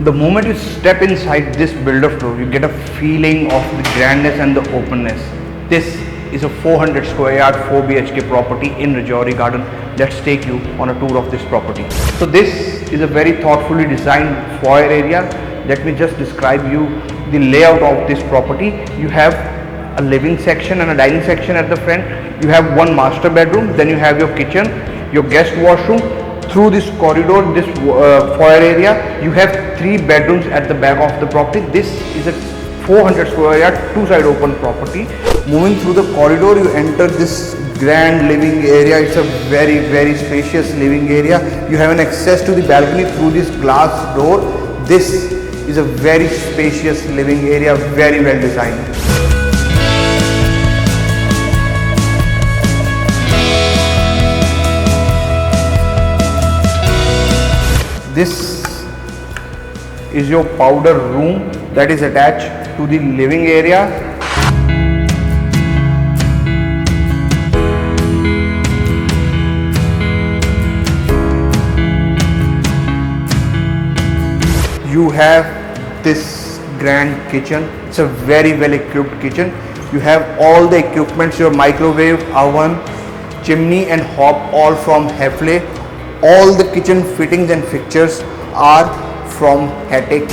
The moment you step inside this builder floor, you get a feeling of the grandness and the openness. This is a 400 square yard 4 BHK property in Rajouri Garden. Let's take you on a tour of this property. So this is a very thoughtfully designed foyer area. Let me just describe you the layout of this property. You have a living section and a dining section at the front. You have one master bedroom, then you have your kitchen, your guest washroom. Through this corridor, this foyer area, you have 3 bedrooms at the back of the property. This is a 400 square yard 2-side open property. Moving through the corridor, you enter this grand living area. It's a very spacious living area. You have an access to the balcony through this glass door. This is a very spacious living area, very well designed. This is your powder room that is attached to the living area. You have this grand kitchen. It's a very well equipped kitchen. You have all the equipments, your microwave, oven, chimney and hob, all from Heffley. All the kitchen fittings and fixtures are from Hattech.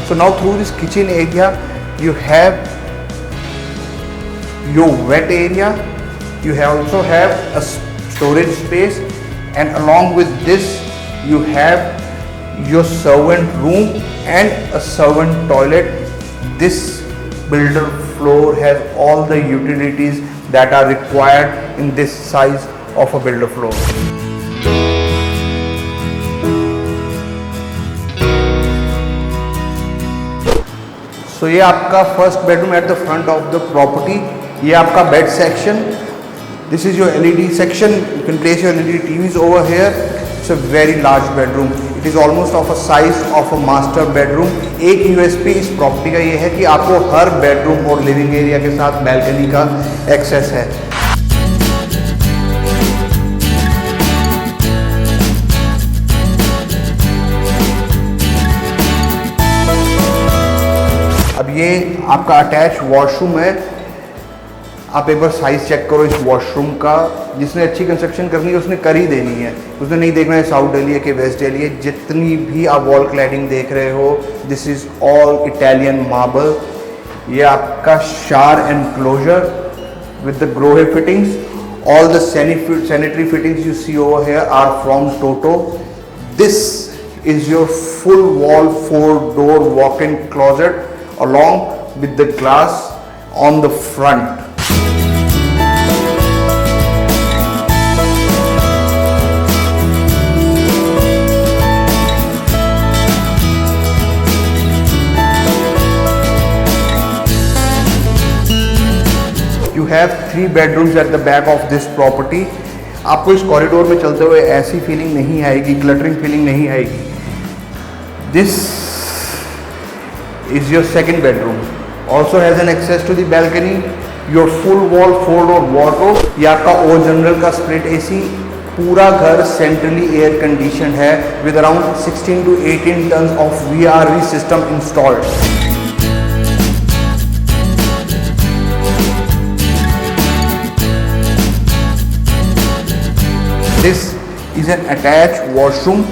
So now through this kitchen area, you have your wet area. You also have a storage space, and along with this you have your servant room and a servant toilet. This builder floor has all the utilities that are required in this size of a builder floor. तो ये आपका first bedroom at the front of the property. ये आपका bed section. This is your LED section. You can place your LED TVs over here. It's a very large bedroom. It is almost of a size of a master bedroom. एक USP इस property का ये है कि आपको हर bedroom और living area के साथ बैल्कनी का एक्सेस है. अब ये आपका अटैच वॉशरूम है. आप एक बार साइज चेक करो इस वॉशरूम का. जिसने अच्छी कंस्ट्रक्शन करनी है उसने कर ही देनी है. उसने नहीं देखना है साउथ दिल्ली है कि वेस्ट दिल्ली है. जितनी भी आप वॉल क्लैडिंग देख रहे हो, this is all Italian marble. ये आपका shower enclosure with the Grohe fittings. All the sanitary fittings you see over here are from Toto. This is your full wall 4-door walk-in closet along with the glass on the front. You have 3 bedrooms at the back of this property. आपको इस corridor में चलते हुए ऐसी feeling नहीं आएगी, cluttering feeling नहीं आएगी. This is your second bedroom. Also has an access to the balcony. Your full wall 4-door wardrobe. ये आपका O जनरल का split AC. पूरा घर centrally air conditioned है with around 16 to 18 tons of VRV system installed. This is an attached washroom.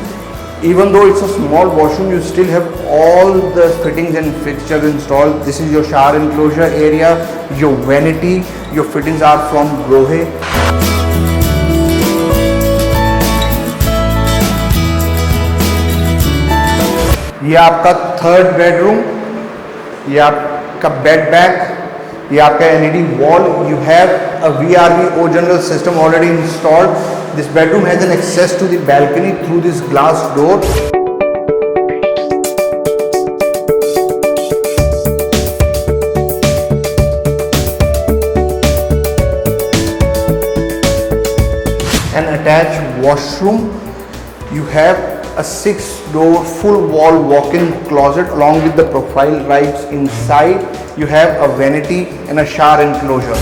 Even though it's a small washroom, you still have all the fittings and fixtures installed. This is your shower enclosure area, your vanity. Your fittings are from Grohe. ये आपका third bedroom. ये आपका bed bag. ये आपका LED wall. You have a VRV O general system already installed. This bedroom has an access to the balcony through this glass door. attached washroom. You have a 6-door full wall walk-in closet along with the profile lights inside. You have a vanity and a shower enclosure.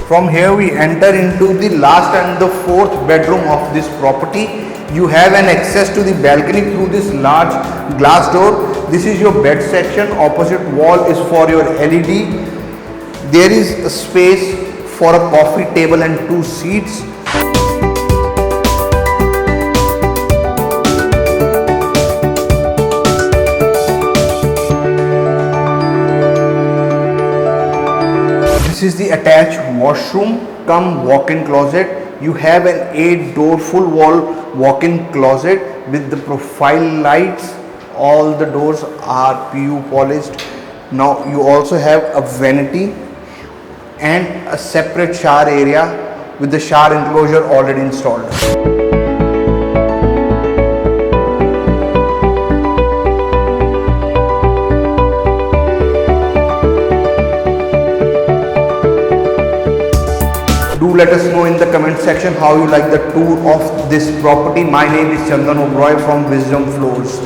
From here we enter into the last and the fourth bedroom of this property. You have an access to the balcony through this large glass door. This is your bed section. Opposite wall is for your LED. There is a space for a coffee table and 2 seats. This is the attached washroom cum walk-in closet. You have an 8-door full wall walk-in closet with the profile lights. All the doors are PU polished. Now you also have a vanity and a separate shower area with the shower enclosure already installed. Do let us know in the comment section how you like the tour of this property. My name is Chandan Oberoi from Wisdom Floors.